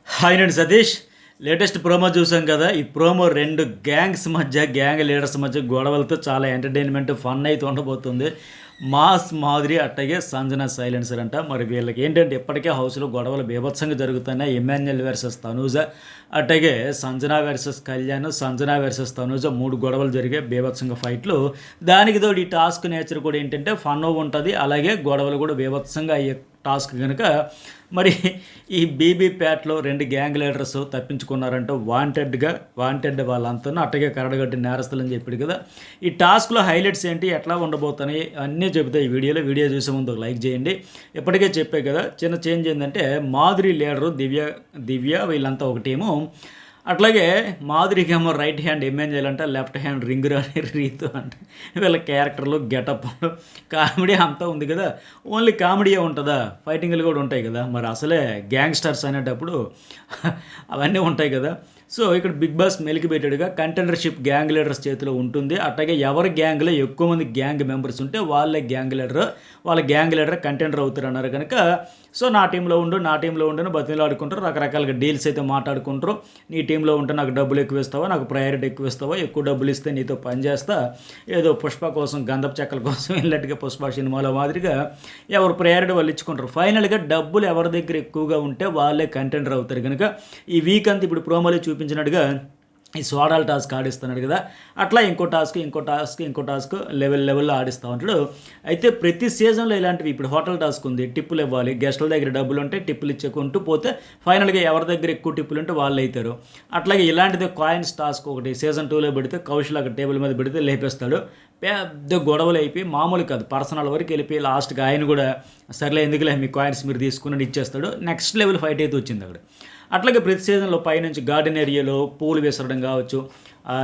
Hi నేను Satish. Latest promo చూసాం కదా. ఈ ప్రోమో రెండు గ్యాంగ్స్ మధ్య, గ్యాంగ్ లీడర్స్ మధ్య గొడవలతో చాలా ఎంటర్టైన్మెంట్ ఫన్ అయితే ఉండబోతుంది. మాస్ మాదిరి అట్టగే సంజన సైలెన్సర్ అంట. మరి వీళ్ళకి ఏంటంటే ఇప్పటికే హౌస్లో గొడవలు బీభత్సంగా జరుగుతున్నాయి. ఎమాన్యుయల్ వర్సెస్ తనూజ, అట్టగే సంజన వర్సెస్ కళ్యాణ్, సంజన వర్సెస్ తనూజ, 3 గొడవలు జరిగే బీభత్సంగా ఫైట్లు. దానికి తోడు ఈ టాస్క్ నేచర్ కూడా ఏంటంటే ఫన్ ఉంటుంది, అలాగే గొడవలు కూడా బీభత్సంగా అయ్యే టాస్క్ కనుక మరి ఈ బీబీ ప్యాట్లో 2 గ్యాంగ్ లీడర్స్ తప్పించుకున్నారంటే వాంటెడ్ వాళ్ళంతా అట్టగే కరడగట్టి నేరస్తులని చెప్పాడు కదా. ఈ టాస్క్లో హైలైట్స్ ఏంటి, ఎట్లా ఉండబోతున్నాయి అన్నీ చెబుతాయి ఈ వీడియో చూసే ముందు ఒక లైక్ చేయండి. ఇప్పటికే చెప్పే కదా, చిన్న చేంజ్ ఏంటంటే మాధురి లీడరు దివ్య వీళ్ళంతా ఒక టీము. అట్లాగే మాధురికి ఏమో రైట్ హ్యాండ్ ఎమ్మెన్యేల్ అంటే, లెఫ్ట్ హ్యాండ్ రింగు అని రీతు అంటే, వీళ్ళ క్యారెక్టర్లు గెటప్ కామెడీ అంతా ఉంది కదా. ఓన్లీ కామెడీయే ఉంటుందా? ఫైటింగ్లు కూడా ఉంటాయి కదా. మరి అసలే గ్యాంగ్స్టర్స్ అనేటప్పుడు అవన్నీ ఉంటాయి కదా. సో ఇక్కడ బిగ్ బాస్ మెలికి పెట్టాడుగా, కంటెండర్షిప్ గ్యాంగ్ లీడర్స్ చేతిలో ఉంటుంది. అట్లాగే ఎవరి గ్యాంగ్లో ఎక్కువ మంది గ్యాంగ్ మెంబర్స్ ఉంటే వాళ్ళ గ్యాంగ్ లీడర్ కంటెండర్ అవుతారు అన్నారు కనుక, సో నా టీంలో ఉండు బతిలో ఆడుకుంటారు, రకరకాలుగా డీల్స్ అయితే మాట్లాడుకుంటారు. నీ టీంలో ఉంటే నాకు డబ్బులు ఎక్కువ ఇస్తావా, నాకు ప్రయారిటీ ఎక్కువ ఇస్తావా, ఎక్కువ డబ్బులు ఇస్తే నీతో పని చేస్తా, ఏదో పుష్ప కోసం గంధపు చెక్కల కోసం వెళ్ళట్టుగా పుష్ప సినిమాలో మాదిరిగా ఎవరు ప్రయారిటీ వాళ్ళు ఇచ్చుకుంటారు. ఫైనల్గా డబ్బులు ఎవరి దగ్గర ఎక్కువగా ఉంటే వాళ్ళే కంటెండర్ అవుతారు కనుక ఈ వీక్ అంతా ఇప్పుడు ప్రోమోలో చూపించినట్టుగా ఈ సోడాల టాస్క్ ఆడిస్తున్నాడు కదా, అట్లా ఇంకో టాస్క్ లెవెల్లో ఆడిస్తూ ఉంటాడు. అయితే ప్రతి సీజన్లో ఇలాంటివి, ఇప్పుడు హోటల్ టాస్క్ ఉంది, టిప్పులు ఇవ్వాలి, గెస్టుల దగ్గర డబ్బులు ఉంటే టిప్పులు ఇచ్చుకుంటూ పోతే ఫైనల్గా ఎవరి దగ్గర ఎక్కువ టిప్పులు ఉంటే వాళ్ళు అవుతారు. అట్లాగే ఇలాంటిది కాయిన్స్ టాస్క్ ఒకటి సీజన్ 2లో పెడితే కౌశల్ అక్కడ టేబుల్ మీద పెడితే లేపేస్తాడు. పెద్ద గొడవలు అయిపోయి మామూలు కాదు, పర్సనల్ వరకు వెళ్ళిపోయి లాస్ట్కి ఆయన కూడా సర్లే ఎందుకులే మీ కాయిన్స్ మీరు తీసుకుని ఇచ్చేస్తాడు. నెక్స్ట్ లెవెల్ ఫైట్ అయితే వచ్చింది అక్కడ. అట్లాగే ప్రతి సీజన్లో పైనుంచి గార్డెన్ ఏరియాలో పూలు విసరడం కావచ్చు,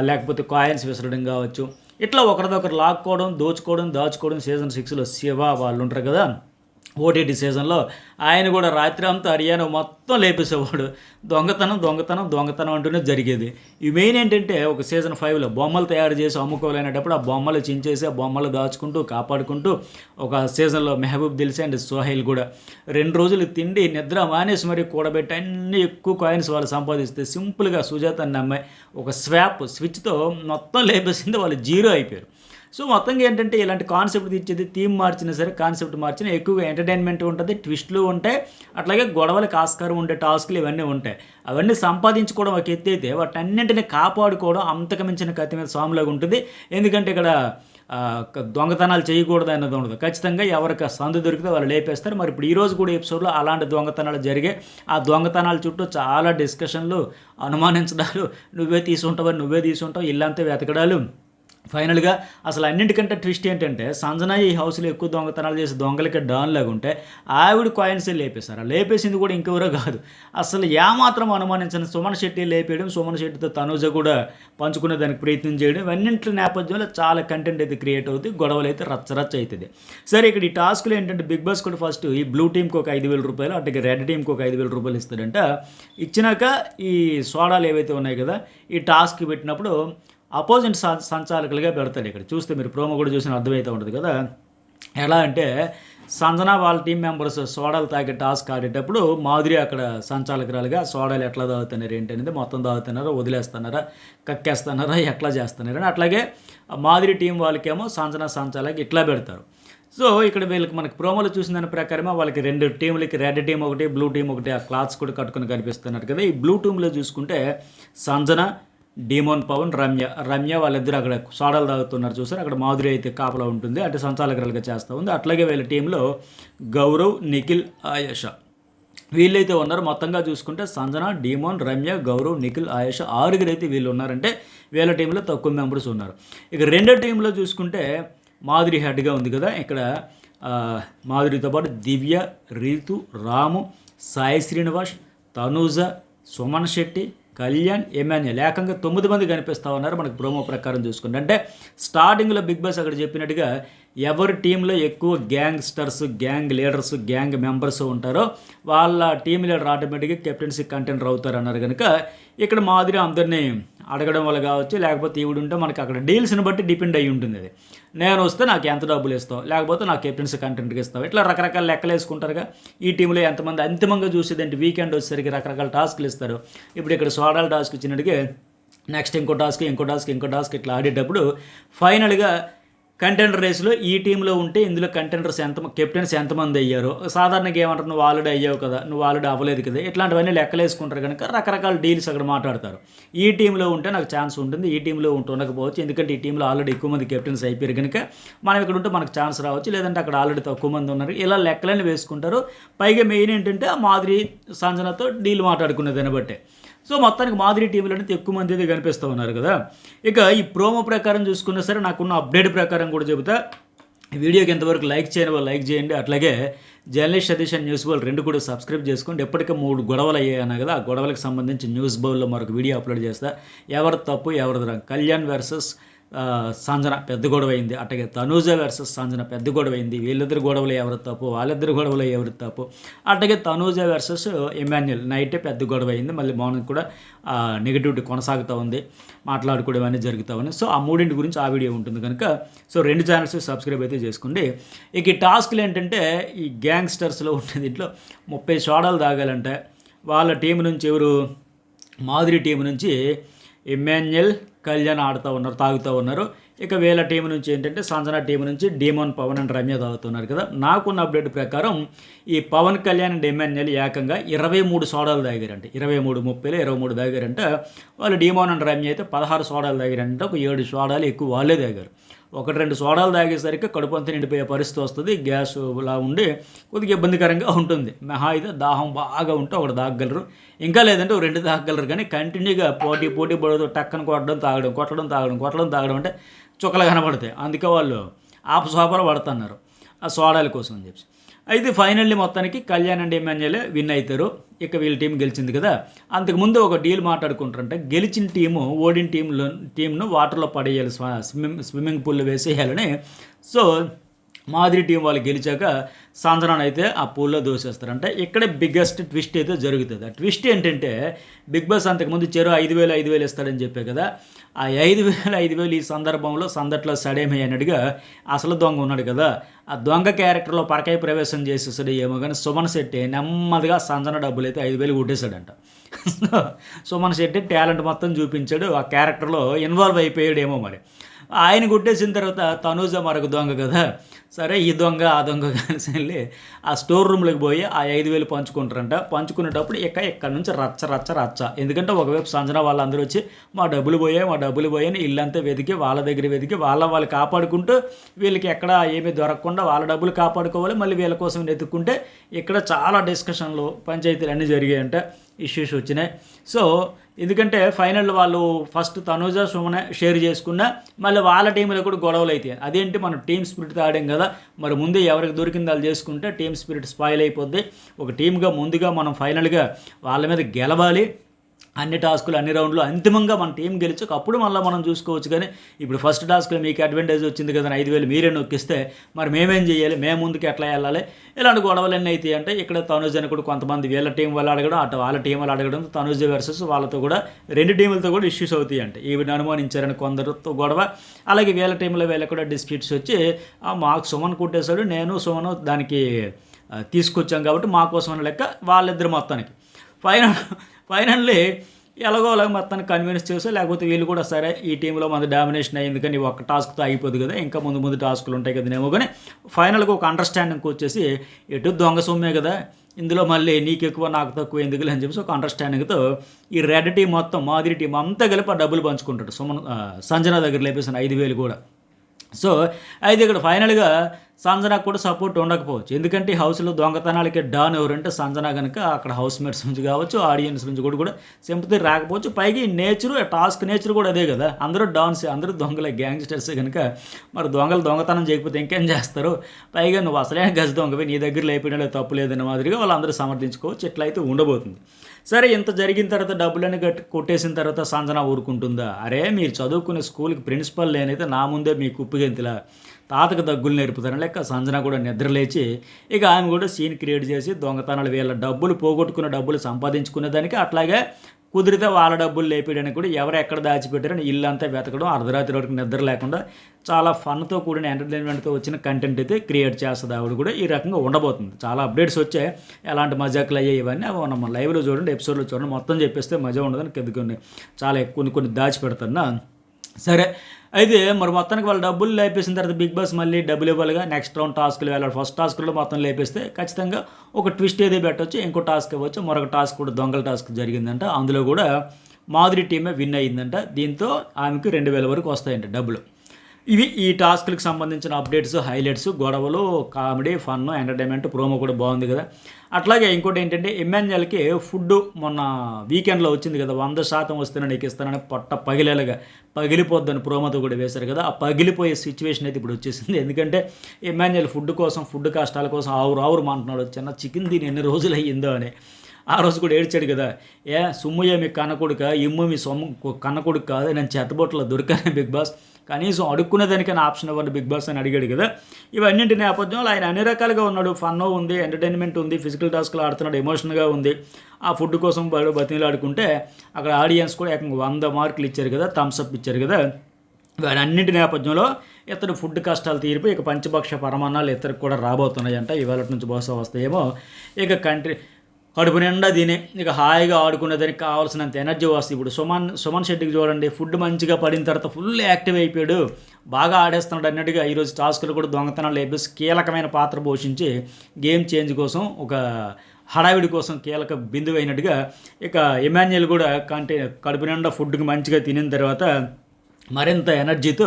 లేకపోతే కాయిన్స్ విసరడం కావచ్చు, ఇట్లా ఒకరిదొకరు లాక్కోవడం, దాచుకోవడం. సీజన్ 6లో శివ వాళ్ళు ఉంటారు కదా, ఓటీటీ సీజన్లో ఆయన కూడా రాత్రి అంతా హర్యానా మొత్తం లేపేసేవాడు. దొంగతనం అంటూనే జరిగేది. ఈ మెయిన్ ఏంటంటే ఒక సీజన్ 5లో బొమ్మలు తయారు చేసి అమ్ముకోలేనప్పుడు ఆ బొమ్మలు చించేసి ఆ బొమ్మలు దాచుకుంటూ కాపాడుకుంటూ ఒక సీజన్లో మెహబూబ్ దిల్సీ అండ్ సోహైల్ కూడా 2 రోజులు తిండి నిద్ర మానేసి మరీ కూడబెట్టి అన్ని ఎక్కువ కాయిన్స్ వాళ్ళు సంపాదిస్తే సింపుల్గా సుజాత అన్న అమ్మాయి ఒక స్విచ్తో మొత్తం లేపేసింది, వాళ్ళు 0 అయిపోయారు. సో మొత్తంగా ఏంటంటే ఇలాంటి కాన్సెప్ట్ తెచ్చేది, థీమ్ మార్చినా సరే కాన్సెప్ట్ మార్చినా ఎక్కువగా ఎంటర్టైన్మెంట్ ఉంటుంది, ట్విస్టులు ఉంటాయి, అట్లాగే గొడవలకు ఆస్కారం ఉండే టాస్క్లు ఇవన్నీ ఉంటాయి. అవన్నీ సంపాదించుకోవడం ఒక ఎత్తు అయితే వాటన్నింటినీ కాపాడుకోవడం అంతకు మించిన కత్తి మీద సాములాగా ఉంటుంది. ఎందుకంటే ఇక్కడ దొంగతనాలు చేయకూడదు అన్నది ఉండదు. ఖచ్చితంగా ఎవరికి సందు దొరికితే వాళ్ళు లేపేస్తారు. మరి ఇప్పుడు ఈరోజు కూడా ఎపిసోడ్లో అలాంటి దొంగతనాలు జరిగాయి. ఆ దొంగతనాల చుట్టూ చాలా డిస్కషన్లు, అనుమానించడాలు, నువ్వే తీసుంటావు ఇల్లంతా వెతకడాలు. ఫైనల్గా అసలు అన్నింటికంటే ట్విస్ట్ ఏంటంటే సంజన ఈ హౌస్లో ఎక్కువ దొంగతనాలు చేసి దొంగలకి డాన్ లాగా ఉంటే ఆవిడ కాయిన్స్ లేపేశారు. లేపేసింది కూడా ఇంకెవరో కాదు, అసలు ఏమాత్రం అనుమానించని సుమన్ శెట్టి లేపేయడం, సుమన్ శెట్టితో తనూజ కూడా పంచుకునే దానికి ప్రయత్నం చేయడం, ఇవన్నింటి నేపథ్యంలో చాలా కంటెంట్ అయితే క్రియేట్ అవుతుంది, గొడవలు అయితే రచ్చ అవుతుంది. సరే ఇక్కడ ఈ టాస్క్లో ఏంటంటే బిగ్ బాస్ కూడా ఫస్ట్ ఈ బ్లూ టీంకి ఒక 5,000 రూపాయలు, అట్లాగే రెడ్ టీంకి ఒక 5,000 రూపాయలు ఇస్తాడంట. ఇచ్చినాక ఈ సోడాలు ఏవైతే ఉన్నాయి కదా, ఈ టాస్క్ పెట్టినప్పుడు అపోజిట్ సంచాలకులుగా పెడతాడు. ఇక్కడ చూస్తే మీరు ప్రోమో కూడా చూసిన అర్థమవుతూ ఉంటుంది కదా. ఎలా అంటే సంజన వాళ్ళ టీం మెంబర్స్ సోడాలు తాగే టాస్క్ ఆడేటప్పుడు మాధురి అక్కడ సంచాలకురాలుగా సోడాలు ఎట్లా తాగుతున్నారు ఏంటనేది, మొత్తం తాగుతున్నారా, వదిలేస్తున్నారా, కక్కేస్తున్నారా, ఎట్లా చేస్తున్నారని. అట్లాగే మాధురి టీం వాళ్ళకేమో సంజన సంచాలకి ఇట్లా పెడతారు. సో ఇక్కడ వీళ్ళకి మనకి ప్రోమోలో చూసిన దాని ప్రకారమే వాళ్ళకి 2 టీంలకి రెడ్ టీం ఒకటి, బ్లూ టీం ఒకటి, ఆ క్లాత్స్ కూడా కట్టుకుని కనిపిస్తున్నారు కదా. ఈ బ్లూ టీంలో చూసుకుంటే సంజన, డీమోన్ పవన్, రమ్య వాళ్ళిద్దరు అక్కడ సోడాలు తాగుతున్నారు చూసారు. అక్కడ మాధురి అయితే కాపలా ఉంటుంది, అంటే సంచాలకురాలుగా చేస్తూ ఉంది. అట్లాగే వీళ్ళ టీంలో గౌరవ్, నిఖిల్, ఆయేష వీళ్ళైతే ఉన్నారు. మొత్తంగా చూసుకుంటే సంజన, డీమోన్, రమ్య, గౌరవ్, నిఖిల్, ఆయేష 6 అయితే వీళ్ళు ఉన్నారంటే వీళ్ళ టీంలో తక్కువ మెంబర్స్ ఉన్నారు. ఇక రెండో టీంలో చూసుకుంటే మాధురి హెడ్గా ఉంది కదా. ఇక్కడ మాధురితో పాటు దివ్య, రీతు, రాము, సాయి శ్రీనివాస్, తనూజ, సుమన్ శెట్టి, కళ్యాణ్, ఎమాన్యుయల్ ఏకంగా 9 మంది కనిపిస్తూ ఉన్నారు మనకు ప్రోమో ప్రకారం చూసుకుంటే. అంటే స్టార్టింగ్లో బిగ్ బాస్ అక్కడ చెప్పినట్టుగా ఎవరి టీంలో ఎక్కువ gangsters, gang leaders, gang members ఉంటారో వాళ్ళ టీం లీడర్ ఆటోమేటిక్గా కెప్టెన్సీ కంటెండర్ అవుతారు అన్నారు కనుక ఇక్కడ మాదిరి అందరినీ అడగడం వల్ల కావచ్చు, లేకపోతే ఈవిడ ఉంటే మనకి అక్కడ డీల్స్ని బట్టి డిపెండ్ అయ్యి ఉంటుంది అది. నేను వస్తే నాకు ఎంత డబ్బులు ఇస్తావు, లేకపోతే నాకు కెప్టెన్సీ కంటెంట్కి ఇస్తావు, ఇట్లా రకరకాల లెక్కలు వేసుకుంటారుగా. ఈ టీంలో ఎంతమంది అంతిమంగా చూసేదంటే వీకెండ్ వచ్చేసరికి రకరకాల టాస్క్లు ఇస్తారు. ఇప్పుడు ఇక్కడ సోడాల టాస్క్ ఇచ్చినట్టుగా నెక్స్ట్ ఇంకో టాస్క్ ఇట్లా ఆడేటప్పుడు ఫైనల్గా కంటెండర్ రేస్లో ఈ టీంలో ఉంటే ఇందులో కంటెండర్స్ కెప్టెన్స్ ఎంతమంది అయ్యారో, సాధారణంగా ఏమంటారు, నువ్వు ఆల్రెడీ అయ్యావు కదా, నువ్వు ఆల్రెడీ అవ్వలేదు కదా, ఇట్లాంటివన్నీ లెక్కలేసుకుంటారు కనుక రకరకాల డీల్స్ అక్కడ మాట్లాడతారు. ఈ టీంలో ఉంటే నాకు ఛాన్స్ ఉంటుంది, ఈ టీంలో ఉండకపోవచ్చు, ఎందుకంటే ఈ టీంలో ఆల్రెడీ ఎక్కువ మంది కెప్టెన్స్ అయిపోయారు కనుక మనం ఇక్కడ ఉంటే మనకు ఛాన్స్ రావచ్చు, లేదంటే అక్కడ ఆల్రెడీ తక్కువ మంది ఉన్నారు, ఇలా లెక్కలన్నీ వేసుకుంటారు. పైగా మెయిన్ ఏంటంటే ఆ మాదిరి సంజనతో డీల్ మాట్లాడుకునేదాన్ని బట్టే. సో మొత్తానికి మాదిరి టీంలో అనేది ఎక్కువ మంది అయితే కనిపిస్తూ ఉన్నారు కదా. ఇక ఈ ప్రోమో ప్రకారం చూసుకున్నా సరే నాకున్న అప్డేట్ ప్రకారం కూడా చెబుతా. ఈ వీడియోకి ఎంతవరకు లైక్ చేయని వాళ్ళు లైక్ చేయండి, అట్లాగే journalist Satish and news bowl రెండు కూడా సబ్స్క్రైబ్ చేసుకోండి. ఎప్పటికీ 3 గొడవలు అయ్యాయన్నా కదా, ఆ గొడవలకు సంబంధించి న్యూస్ బౌల్లో మరొక వీడియో అప్లోడ్ చేస్తా. ఎవరు తప్పు ఎవరిది రాంగ్, కళ్యాణ్ వర్సెస్ సంజన పెద్ద గొడవ అయింది, అట్లాగే తనూజ వర్సెస్ సంజన పెద్ద గొడవ అయింది. వీళ్ళిద్దరు గొడవలు ఎవరు తప్పు, వాళ్ళిద్దరు గొడవలు ఎవరు తప్పు, అట్లాగే తనూజ వర్సెస్ ఎమాన్యుల్ నైటే పెద్ద గొడవ అయింది. మళ్ళీ మార్నింగ్ కూడా నెగిటివిటీ కొనసాగుతూ ఉంది, మాట్లాడుకోవడం అనేది జరుగుతూ ఉంది. సో ఆ మూడింటి గురించి ఆ వీడియో ఉంటుంది కనుక సో 2 ఛానల్స్ సబ్స్క్రైబ్ అయితే చేసుకోండి. ఇక ఈ టాస్క్లు ఏంటంటే ఈ గ్యాంగ్స్టర్స్లో ఉండే దీంట్లో 30 సోడాలు తాగాలంటే వాళ్ళ టీం నుంచి ఎవరు, మాధురి టీం నుంచి ఎమాన్యుల్ కళ్యాణ్ తాగుతూ ఉన్నారు. ఇక వీళ్ళ టీం నుంచి ఏంటంటే సంజన టీం నుంచి డీమోన్ పవన్ అండ్ రమ్య తాగుతున్నారు కదా. నాకున్న అప్డేట్ ప్రకారం ఈ పవన్ కళ్యాణ్ అండ్ ఎమాన్యుల్ ఏకంగా 23 సోడాలు తాగారంటే, 23 30లో 23 తాగారంటే, వాళ్ళు డీమోన్ అండ్ రమ్య అయితే 16 సోడాలు తాగారంటే, ఒక 7 సోడాలు ఎక్కువ వాళ్ళే తాగారు. 1-2 సోడాలు తాగేసరికి కడుపు అంతా నిండిపోయే పరిస్థితి వస్తుంది, గ్యాస్ ఇలా ఉండి కొద్దిగా ఇబ్బందికరంగా ఉంటుంది. మహా అయితే దాహం బాగా ఉంటే ఒకటి తాగగలరు, ఇంకా లేదంటే 2 తాగగలరు. కానీ కంటిన్యూగా పోటీ పడుతూ టక్కన కొట్టడం అంటే చుక్కలు కనబడతాయి. అందుకే వాళ్ళు ఆపసోపలు పడుతున్నారు ఆ సోడాల కోసం అని చెప్పి. అయితే ఫైనల్లీ మొత్తానికి కళ్యాణ్ అండ్ ఎమాన్యులే విన్ అవుతారు. ఇక వీళ్ళ టీం గెలిచింది కదా. అంతకుముందు ఒక డీల్ మాట్లాడుకుంటారంటే గెలిచిన టీము ఓడిన టీంను వాటర్లో పడేయాలి, స్విమ్మింగ్ పూల్లో వేసేయాలని. సో మాదిరి టీం వాళ్ళు గెలిచాక సంజనాన్ని అయితే ఆ పూల్లో దోసేస్తారంటే ఇక్కడే బిగ్గెస్ట్ ట్విస్ట్ అయితే జరుగుతుంది. ఆ ట్విస్ట్ ఏంటంటే బిగ్ బాస్ అంతకుముందు 5,000 ఇస్తాడని చెప్పే కదా, ఆ 5,000 ఈ సందర్భంలో సందట్లో సడేమే అన్నట్టుగా అసలు దొంగ ఉన్నాడు కదా, ఆ దొంగ క్యారెక్టర్లో పరకాయ ప్రవేశం చేసేసాడు ఏమో. కానీ సుమన్ శెట్టి నెమ్మదిగా సంజన డబ్బులు అయితే 5,000 కొట్టేశాడంట. సుమన్ శెట్టి టాలెంట్ మొత్తం చూపించాడు, ఆ క్యారెక్టర్లో ఇన్వాల్వ్ అయిపోయాడేమో మరి. ఆయన కొట్టేసిన తర్వాత తనూజ మరొక దొంగ కదా, సరే ఈ దొంగ ఆ దొంగ కలిసి వెళ్ళి ఆ స్టోర్ రూమ్లోకి పోయి ఆ 5,000 పంచుకుంటారంట. పంచుకునేటప్పుడు ఇక్కడ నుంచి రచ్చ. ఎందుకంటే ఒకవైపు సంజన వాళ్ళందరూ వచ్చి మా డబ్బులు పోయాయని ఇల్లంతా వెతికి వాళ్ళ దగ్గర వెతికి వాళ్ళు కాపాడుకుంటూ వీళ్ళకి ఎక్కడ ఏమీ దొరకకుండా వాళ్ళ డబ్బులు కాపాడుకోవాలి, మళ్ళీ వీళ్ళ కోసం వెతుక్కుంటే ఇక్కడ చాలా డిస్కషన్లు పంచాయతీలు అన్నీ జరిగాయంట, ఇష్యూస్ వచ్చినాయి. సో ఎందుకంటే ఫైనల్ వాళ్ళు ఫస్ట్ తనూజ సుమన షేర్ చేసుకున్న మళ్ళీ వాళ్ళ టీంలో కూడా గొడవలు అవుతాయి. అదేంటి మనం టీమ్ స్పిరిట్ ఆడాం కదా, మరి ముందే ఎవరికి దొరికింది వాళ్ళు చేసుకుంటే టీమ్ స్పిరిట్ స్పాయిల్ అయిపోద్ది. ఒక టీమ్గా ముందుగా మనం ఫైనల్గా వాళ్ళ మీద గెలవాలి, అన్ని టాస్కులు అన్ని రౌండ్లు అంతిమంగా మన టీం గెలిచాక అప్పుడు మళ్ళీ మనం చూసుకోవచ్చు. కానీ ఇప్పుడు ఫస్ట్ టాస్క్లో మీకు అడ్వాంటేజ్ వచ్చింది కదా, 5,000 మీరే నొక్కిస్తే మరి మేమేం చేయాలి, మేము ముందుకు ఎట్లా వెళ్ళాలి, ఇలాంటి గొడవలు ఎన్ని అవుతాయి అంటే ఇక్కడ తనూజ్ అని కూడా కొంతమంది వీళ్ళ టీం వాళ్ళు అడగడం, అటు వాళ్ళ టీం వాళ్ళు అడగడం, తనూజ్ వర్సెస్ వాళ్ళతో కూడా 2 టీములతో కూడా ఇష్యూస్ అవుతాయి అంటే ఈవిని అనుమానించారని కొందరితో గొడవ, అలాగే వీళ్ళ టీంలో వీళ్ళకి కూడా డిస్ప్యూట్స్ వచ్చి మాకు సుమన్ కొట్టేశాడు, నేను సుమన్ దానికి తీసుకొచ్చాం కాబట్టి మా కోసం అనే లెక్క వాళ్ళిద్దరు మొత్తానికి ఫైనల్లీ ఎలాగో అలాగ మొత్తాన్ని కన్విన్స్ చేసా. లేకపోతే వీళ్ళు కూడా సరే ఈ టీంలో మన డామినేషన్ అయ్యింది కానీ ఒక్క టాస్క్తో అయిపోదు కదా, ఇంకా ముందు టాస్కులు ఉంటాయి కదనేమో. కానీ ఫైనల్గా ఒక అండర్స్టాండింగ్కి వచ్చేసి ఎటు దొంగ సొమ్మే కదా, ఇందులో మళ్ళీ నీకు ఎక్కువ నాకు తక్కువ ఎందుకులే అని చెప్పేసి ఒక అండర్స్టాండింగ్తో ఈ రెడ్ టీం మొత్తం మాదిరి టీం అంతా కలిపి ఆ డబ్బులు పంచుకుంటాడు. సంజన దగ్గర లేపేసిన 5,000 కూడా. సో అయితే ఇక్కడ ఫైనల్గా సంజనాకు కూడా సపోర్ట్ ఉండకపోవచ్చు, ఎందుకంటే హౌస్లో దొంగతనాలకి డాన్ ఎవరంటే సంజన కనుక అక్కడ హౌస్ మేట్స్ నుంచి కావచ్చు, ఆడియన్స్ నుంచి కూడా సింపతి రాకపోవచ్చు. పైగా ఈ టాస్క్ నేచర్ కూడా అదే కదా, అందరూ డాన్స్, అందరూ దొంగలే, గ్యాంగ్స్టర్సే కనుక మరి దొంగతనం చేయకపోతే ఇంకేం చేస్తారు. పైగా నువ్వు అసలే గజ దొంగవి, నీ దగ్గర లేపడంలో తప్పు లేదన్న మాదిరిగా వాళ్ళందరూ సమర్థించుకోవచ్చు. ఇట్లయితే ఉండబోతుంది. సరే ఇంత జరిగిన తర్వాత డబ్బులని కొట్టేసిన తర్వాత సంజన ఊరుకుంటుందా? అరే మీరు చదువుకునే స్కూల్కి ప్రిన్సిపల్ లేనైతే నా ముందే మీకు ఉప్పుగెంతిలా తాతకు దగ్గులు నేర్పుతారని లెక్క సంజన కూడా నిద్రలేచి ఇక ఆమె కూడా సీన్ క్రియేట్ చేసి దొంగతనాలు వీళ్ళ డబ్బులు పోగొట్టుకున్న డబ్బులు సంపాదించుకునే దానికి అట్లాగే కుదిరితే వాళ్ళ డబ్బులు లేపేయడానికి కూడా ఎవరు ఎక్కడ దాచిపెట్టారని ఇల్లంతా వెతకడం, అర్ధరాత్రి వరకు నిద్ర లేకుండా చాలా ఫన్తో కూడిన ఎంటర్టైన్మెంట్తో వచ్చిన కంటెంట్ అయితే క్రియేట్ చేస్తుంది ఆవిడ కూడా. ఈ రకంగా ఉండబోతుంది. చాలా అప్డేట్స్ వచ్చాయి, ఎలాంటి మజాకులు అయ్యాయి ఇవన్నీ అవి మనం లైవ్లో చూడండి, ఎపిసోడ్లో చూడండి. మొత్తం చెప్పేస్తే మజా ఉండదని కొన్ని చాలా కొన్ని దాచిపెడతాను. సరే, అయితే మరి మొత్తానికి వాళ్ళు డబ్బులు లేపేసిన తర్వాత బిగ్ బాస్ మళ్ళీ డబ్బులు ఇవ్వాలిగా. నెక్స్ట్ రౌండ్ టాస్క్లు వెళ్ళాలి. ఫస్ట్ టాస్క్లో మొత్తం లేపేస్తే ఖచ్చితంగా ఒక ట్విస్ట్ ఏదో పెట్టవచ్చు, ఇంకో టాస్క్ ఇవ్వచ్చు. మరొక టాస్క్ కూడా దొంగల టాస్క్ జరిగిందంట. అందులో కూడా మాధురి టీమే విన్ అయ్యిందంట. దీంతో ఆమెకు 2000 వరకు వస్తాయంట డబ్బులు. ఇవి ఈ టాస్క్లకు సంబంధించిన అప్డేట్స్, హైలైట్స్, గొడవలు, కామెడీ, ఫన్, ఎంటర్టైన్మెంట్, ప్రోమో కూడా బాగుంది కదా. అట్లాగే ఇంకోటి ఏంటంటే ఎమ్మెన్యేల్కి ఫుడ్ మొన్న వీకెండ్లో వచ్చింది కదా, 100% వస్తేనే నీకు ఇస్తానని పొట్ట పగిలిపోద్దని ప్రోమోతో కూడా వేశారు కదా. ఆ పగిలిపోయే సిచ్యువేషన్ అయితే ఇప్పుడు వచ్చేసింది. ఎందుకంటే ఎమ్మెన్యేల్ ఫుడ్ కష్టాల కోసం ఆవురు అంటున్నాడు. చిన్న చికెన్ తిని ఎన్ని రోజులు అయ్యిందో అని. ఆ రోజు కూడా ఏడ్చాడు కదా, సుమ్ముయ్య మీ కన్నకొడుక, ఇమ్ము మీ సొమ్ము కన్నకొడుకు కాదు, నేను చెత్తబొట్టలో దొరికాను బిగ్ బాస్, కనీసం అడుక్కునేదానికైనా ఆప్షన్ ఇవ్వండి బిగ్ బాస్ అని అడిగాడు కదా. ఇవన్నింటి నేపథ్యంలో ఆయన అన్ని రకాలుగా ఉన్నాడు. ఫన్ ఉంది, ఎంటర్టైన్మెంట్ ఉంది, ఫిజికల్ టాస్క్లు ఆడుతున్నాడు, ఎమోషన్గా ఉంది. ఆ ఫుడ్ కోసం బతిమీలు ఆడుకుంటే అక్కడ ఆడియన్స్ కూడా ఏకంగా 100 మార్కులు ఇచ్చారు కదా, థమ్స్అప్ ఇచ్చారు కదా. అన్నింటి నేపథ్యంలో ఇతడు ఫుడ్ కష్టాలు తీరిపోయి ఇక పంచభక్ష పరమాన్నాలు ఇతరికి కూడా రాబోతున్నాయంట. ఇవాళ నుంచి బహుశా వస్తాయేమో. ఇక కడుపు నిండా తిని ఇక హాయిగా ఆడుకునేదానికి కావాల్సినంత ఎనర్జీ వస్తుంది. ఇప్పుడు సుమన్ శెట్టికి చూడండి, ఫుడ్ మంచిగా పడిన తర్వాత ఫుల్ యాక్టివ్ అయిపోయాడు, బాగా ఆడేస్తున్నాడు అన్నట్టుగా. ఈరోజు టాస్కులు కూడా దొంగతనాలు లేపేసి కీలకమైన పాత్ర పోషించి గేమ్ చేంజ్ కోసం, ఒక హడావిడి కోసం కీలక బిందువు అయినట్టుగా ఇక ఎమాన్యుయల్ కూడా కడుపు నిండా ఫుడ్కి మంచిగా తినిన తర్వాత మరింత ఎనర్జీతో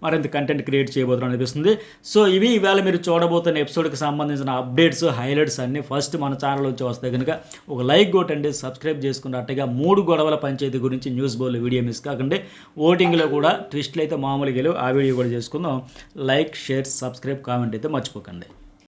మరింత కంటెంట్ క్రియేట్ చేయబోతున్నాం అనిపిస్తుంది. సో ఇవి ఇవాళ మీరు చూడబోతున్న ఎపిసోడ్కి సంబంధించిన అప్డేట్స్, హైలైట్స్ అన్నీ ఫస్ట్ మన ఛానల్ వచ్చి వస్తాయి కనుక ఒక లైక్ కొట్టండి, సబ్స్క్రైబ్ చేసుకున్నట్టుగా 3 గొడవల పంచాయతీ గురించి న్యూస్ బోల్ వీడియో మిస్ కాకండి. ఓటింగ్లో కూడా ట్విస్ట్లు అయితే మామూలుగా ఆ వీడియో కూడా చేసుకుందాం. లైక్, షేర్, సబ్స్క్రైబ్, కామెంట్ అయితే మర్చిపోకండి.